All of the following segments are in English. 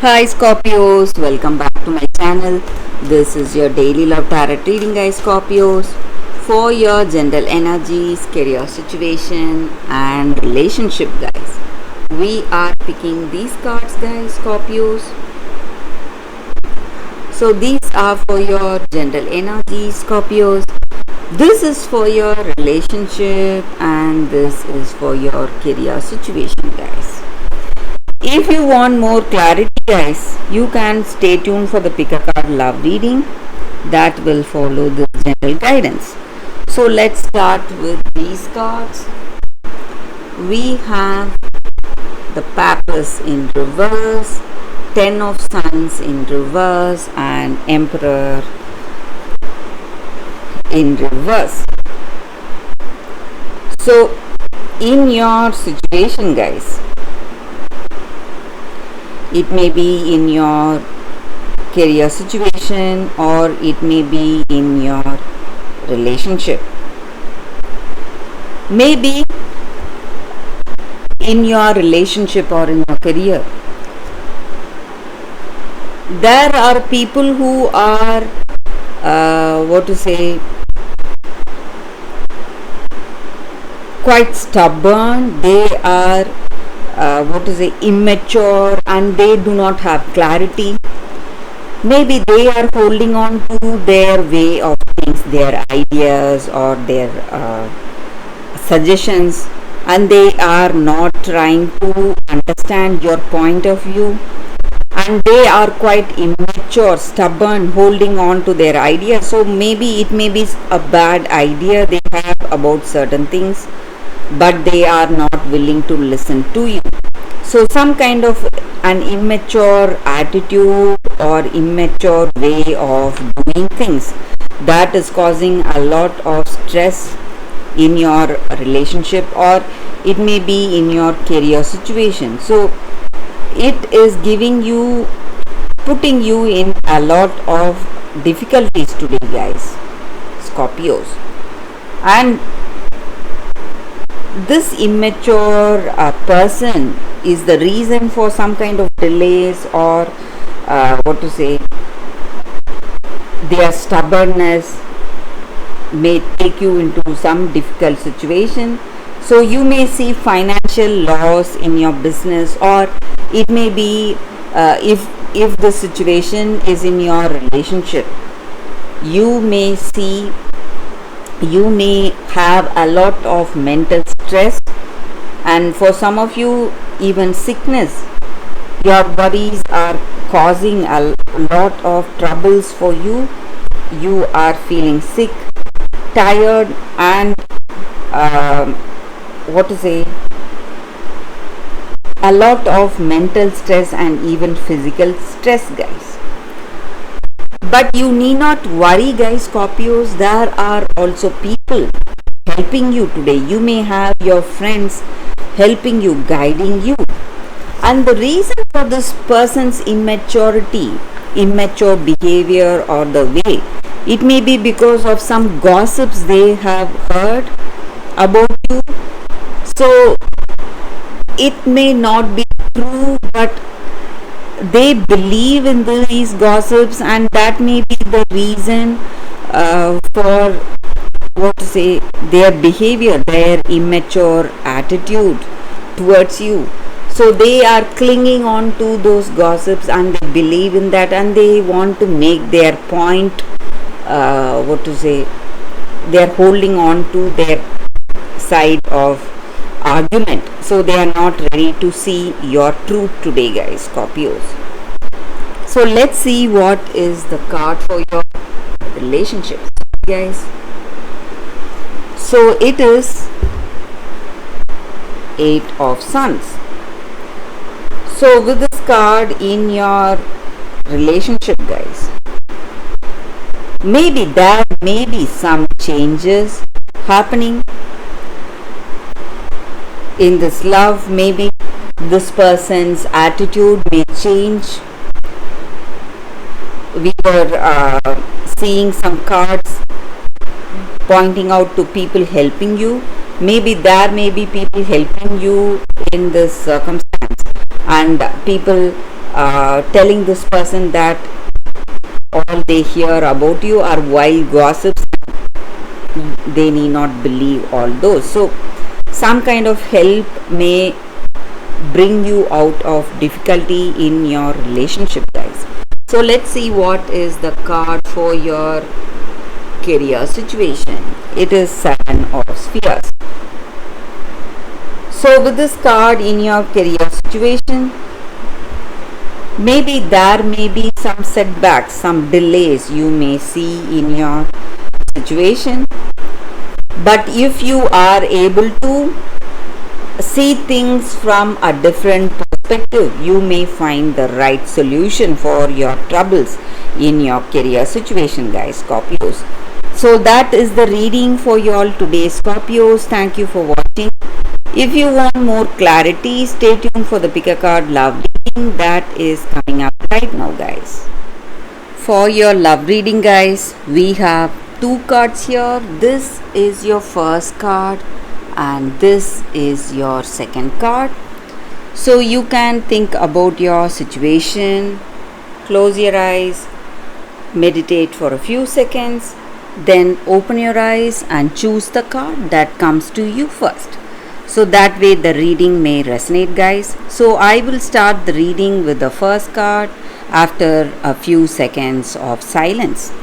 Hi Scorpios, welcome back to my channel. This is your daily love tarot reading, guys. Scorpios, for your general energies, career situation, and relationship, guys. We are picking these cards, guys. Scorpios. So these are for your general energies, Scorpios. This is for your relationship, and this is for your career situation, guys. If you want more clarity, guys, you can stay tuned for the pick a card love reading that will follow the general guidance. So let's start with these cards. We have the Papyrus in reverse, Ten of Sons in reverse, and Emperor in reverse. So in your situation, guys, it may be in your career situation or it may be in your relationship. Maybe in your relationship or in your career, there are people who are, quite stubborn. They are immature, and they do not have clarity. Maybe they are holding on to their way of things, their ideas or their suggestions, and they are not trying to understand your point of view, and they are quite immature, stubborn, holding on to their ideas. So maybe it may be a bad idea they have about certain things, but they are not willing to listen to you. So some kind of an immature attitude or immature way of doing things, that is causing a lot of stress in your relationship, or it may be in your career situation. So it is putting you in a lot of difficulties today, guys, Scorpios. And this immature person is the reason for some kind of delays, or their stubbornness may take you into some difficult situation. So you may see financial loss in your business, or it may be if the situation is in your relationship, you may have a lot of mental stress, and for some of you even sickness. Your worries are causing a lot of troubles for you. You are feeling sick, tired, and a lot of mental stress and even physical stress, guys. But you need not worry, guys, Scorpios. There are also people helping you today. You may have your friends helping you, guiding you. And the reason for this person's immature behavior or the way, it may be because of some gossips they have heard about you. So it may not be true, but they believe in these gossips, and that may be the reason for their behavior, their immature attitude towards you. So they are clinging on to those gossips, and they believe in that, and they want to make their point. They are holding on to their side of argument. So they are not ready to see your truth today, guys, Scorpios. So let's see what is the card for your relationships, guys. So it is Eight of Sons. So with this card in your relationship, guys, maybe there may be some changes happening in this love. Maybe this person's attitude may change. We were seeing some cards pointing out to people helping you. Maybe there may be people helping you in this circumstance, and people telling this person that all they hear about you are wild gossips, they need not believe all those. So some kind of help may bring you out of difficulty in your relationship, guys. So let's see what is the card for your career situation. It is Seven of Spheres. So with this card in your career situation, maybe there may be some setbacks, some delays you may see in your situation, but if you are able to see things from a different perspective, you may find the right solution for your troubles in your career situation, guys, Scorpios. So that is the reading for you all today, Scorpios. Thank you for watching. If you want more clarity, stay tuned for the pick a card love reading that is coming up right now, guys. For your love reading, guys, we have two cards here. This is your first card and this is your second card. So you can think about your situation, close your eyes, meditate for a few seconds, then open your eyes and choose the card that comes to you first. So that way the reading may resonate, guys. So I will start the reading with the first card after a few seconds of silence.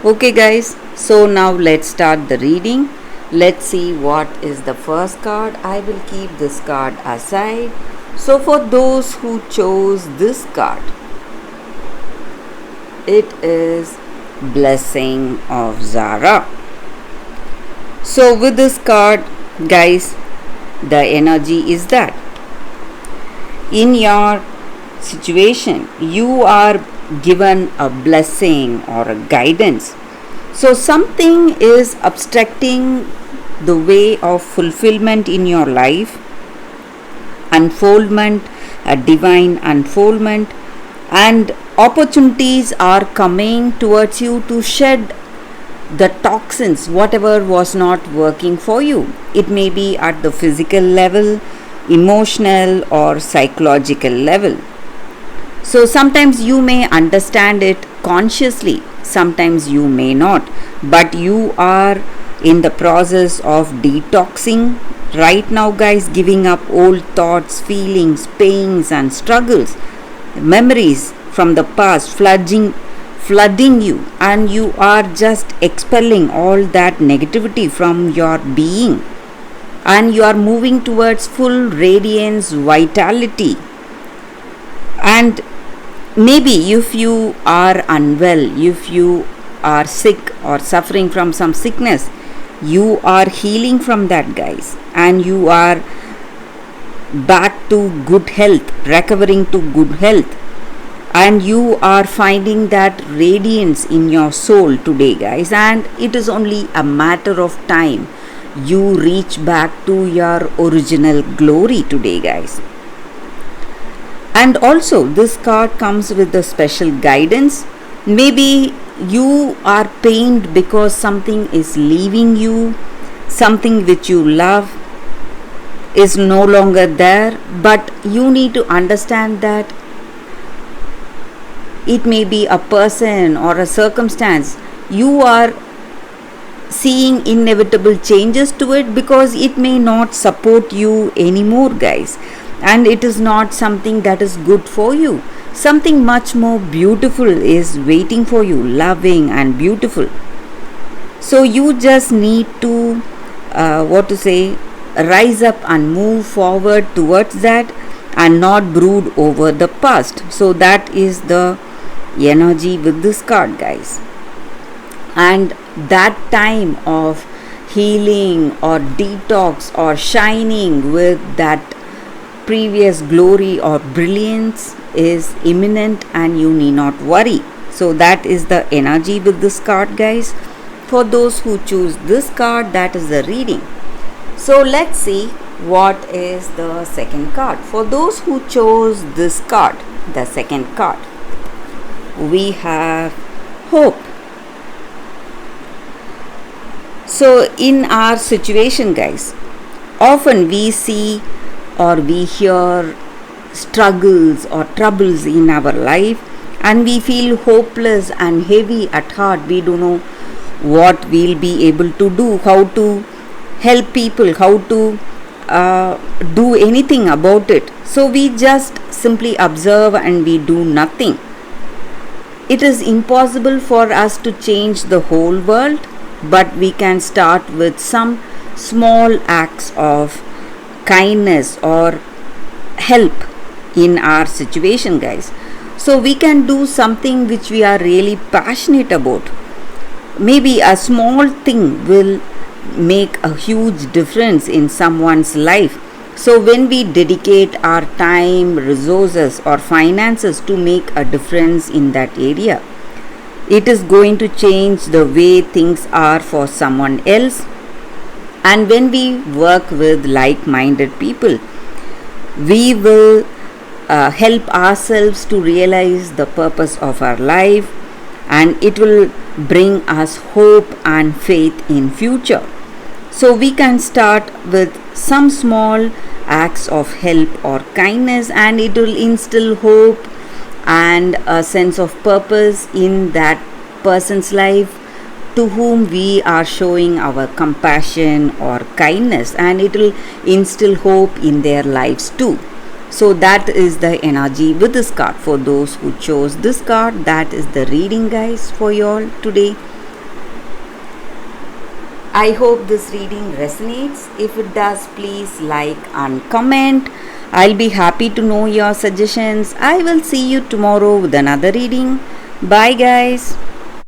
Okay, guys, so now let's start the reading. Let's see what is the first card. I will keep this card aside. So for those who chose this card, it is Blessing of Zara. So with this card, guys, the energy is that in your situation you are given a blessing or a guidance. So something is obstructing the way of fulfillment in your life, unfoldment, a divine unfoldment, and opportunities are coming towards you to shed the toxins, whatever was not working for you. It may be at the physical level, emotional or psychological level. So sometimes you may understand it consciously, sometimes you may not, but you are in the process of detoxing right now, guys, giving up old thoughts, feelings, pains and struggles, memories from the past flooding you, and you are just expelling all that negativity from your being, and you are moving towards full radiance, vitality. And maybe if you are unwell, if you are sick or suffering from some sickness, you are healing from that, guys, and you are back to good health, recovering to good health, and you are finding that radiance in your soul today, guys, and it is only a matter of time you reach back to your original glory today, guys. And also this card comes with the special guidance. Maybe you are pained because something is leaving you, something which you love is no longer there, but you need to understand that it may be a person or a circumstance. You are seeing inevitable changes to it because it may not support you anymore, guys, and it is not something that is good for you. Something much more beautiful is waiting for you, loving and beautiful. So you just need to rise up and move forward towards that and not brood over the past. So that is the energy with this card, guys. And that time of healing or detox or shining with that previous glory or brilliance is imminent, and you need not worry. So that is the energy with this card, guys. For those who choose this card, that is the reading. So let's see what is the second card. For those who chose this card, the second card, we have Hope. So in our situation, guys, often we see or we hear struggles or troubles in our life, and we feel hopeless and heavy at heart. We don't know what we'll be able to do, how to help people, how to do anything about it. So we just simply observe and we do nothing. It is impossible for us to change the whole world, but we can start with some small acts of kindness or help in our situation, guys. So we can do something which we are really passionate about. Maybe a small thing will make a huge difference in someone's life. So when we dedicate our time, resources, or finances to make a difference in that area, it is going to change the way things are for someone else. And when we work with like minded people, we will help ourselves to realize the purpose of our life, and it will bring us hope and faith in future. So we can start with some small acts of help or kindness, and it will instill hope and a sense of purpose in that person's life to whom we are showing our compassion or kindness, and it will instill hope in their lives too. So that is the energy with this card. For those who chose this card, that is the reading, guys, for you all today. I hope this reading resonates. If it does, please like and comment. I'll be happy to know your suggestions. I will see you tomorrow with another reading. Bye, guys.